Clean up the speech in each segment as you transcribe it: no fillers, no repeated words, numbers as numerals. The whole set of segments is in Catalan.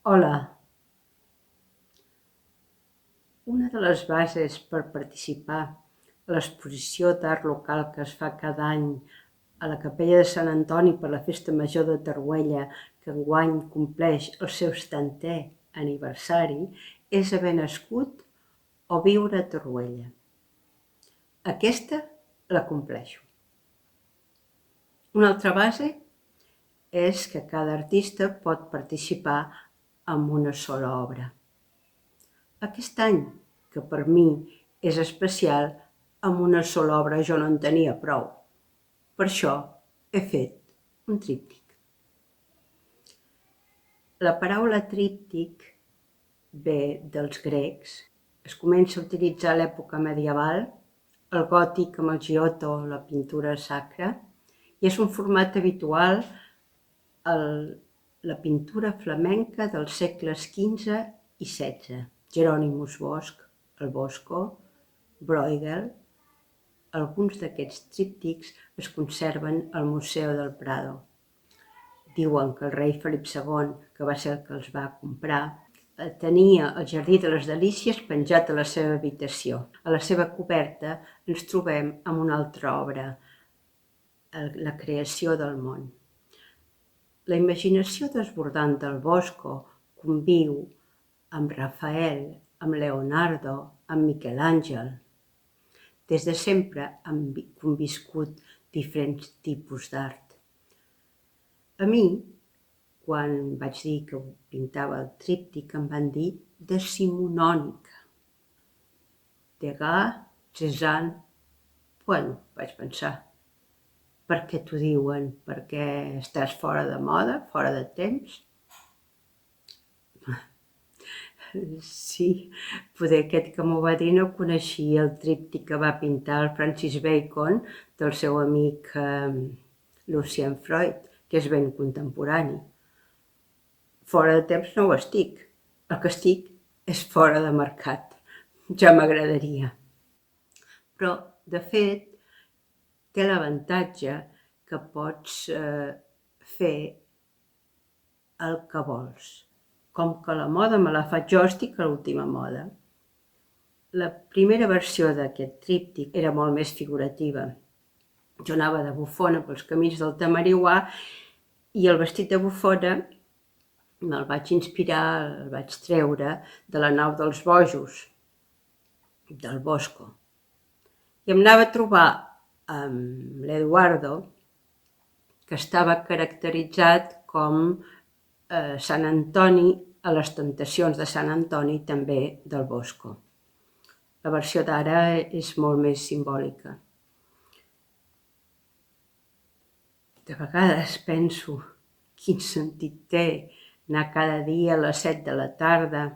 Hola, una de les bases per participar a l'exposició d'art local que es fa cada any a la Capella de Sant Antoni per la Festa Major de Torroella, que enguany compleix el seu 70è aniversari, és haver nascut o viure a Torroella. Aquesta la compleixo. Una altra base és que cada artista pot participar en una sola obra. Aquest any, que per mi és especial, amb una sola obra jo no en tenia prou. Per això he fet un tríptic. La paraula tríptic ve dels grecs. Es comença a utilitzar a l'època medieval, el gòtic amb el Giotto, la pintura sacra, i és un format habitual a la pintura flamenca dels segles XV i XVI. Jerònimus Bosch, el Bosco, Bruegel. Alguns d'aquests tríptics es conserven al Museu del Prado. Diuen que el rei Felip II, que va ser el que els va comprar, tenia el Jardí de les Delícies penjat a la seva habitació. A la seva coberta ens trobem amb una altra obra, la creació del món. La imaginació desbordant del Bosco conviu amb Rafael, amb Leonardo, amb Miquel Àngel. Des de sempre han conviscut diferents tipus d'art. A mi, quan vaig dir que pintava el tríptic, em van dir decimonònica. Degas, Cézanne. Bueno, vaig pensar, per què t'ho diuen? Perquè estàs fora de moda, fora de temps? Sí, poder aquest que m'ho va dir no coneixia el tríptic que va pintar el Francis Bacon del seu amic Lucian Freud, que és ben contemporani. Fora de temps no ho estic. El que estic és fora de mercat. Ja m'agradaria. Però, de fet, té l'avantatge que pots fer el que vols. Com que la moda me la faig jo, estic a l'última moda. La primera versió d'aquest tríptic era molt més figurativa. Jo anava de bufona pels camins del Tamariuà i el vestit de bufona me'l vaig inspirar, el vaig treure de la nau dels bojos, del Bosco. I em anava a trobar amb l'Eduardo, que estava caracteritzat com Sant Antoni a les Temptacions de Sant Antoni, també del Bosco. La versió d'ara és molt més simbòlica. De vegades penso quin sentit té anar cada dia a les 7 de la tarda,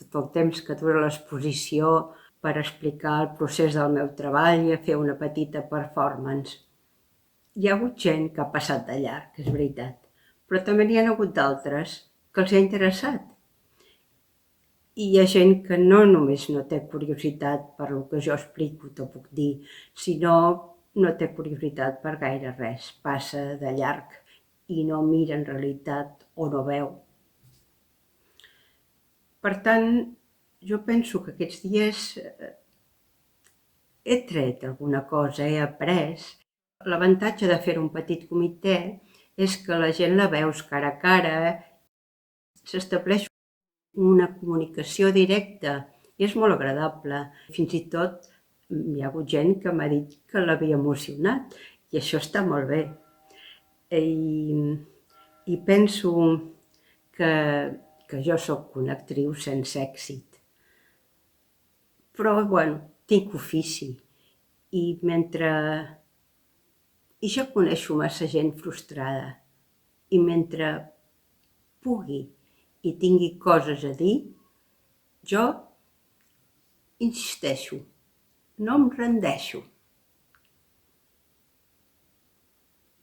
tot el temps que dura l'exposició, per explicar el procés del meu treball i a fer una petita performance. Hi ha hagut gent que ha passat de llarg, és veritat, però també n'hi ha hagut d'altres que els ha interessat. I hi ha gent que no només no té curiositat per el que jo explico, t'ho puc dir, sinó no té curiositat per gaire res, passa de llarg i no mira en realitat o no veu. Per tant, jo penso que aquests dies he tret alguna cosa, he après. L'avantatge de fer un petit comitè és que la gent la veus cara a cara, s'estableix una comunicació directa i és molt agradable. Fins i tot hi ha hagut gent que m'ha dit que l'havia emocionat i això està molt bé. I penso que jo sóc una actriu sense èxit. Però, bueno, tinc ofici i jo coneixo massa gent frustrada i mentre pugui i tingui coses a dir, jo insisteixo, no em rendeixo.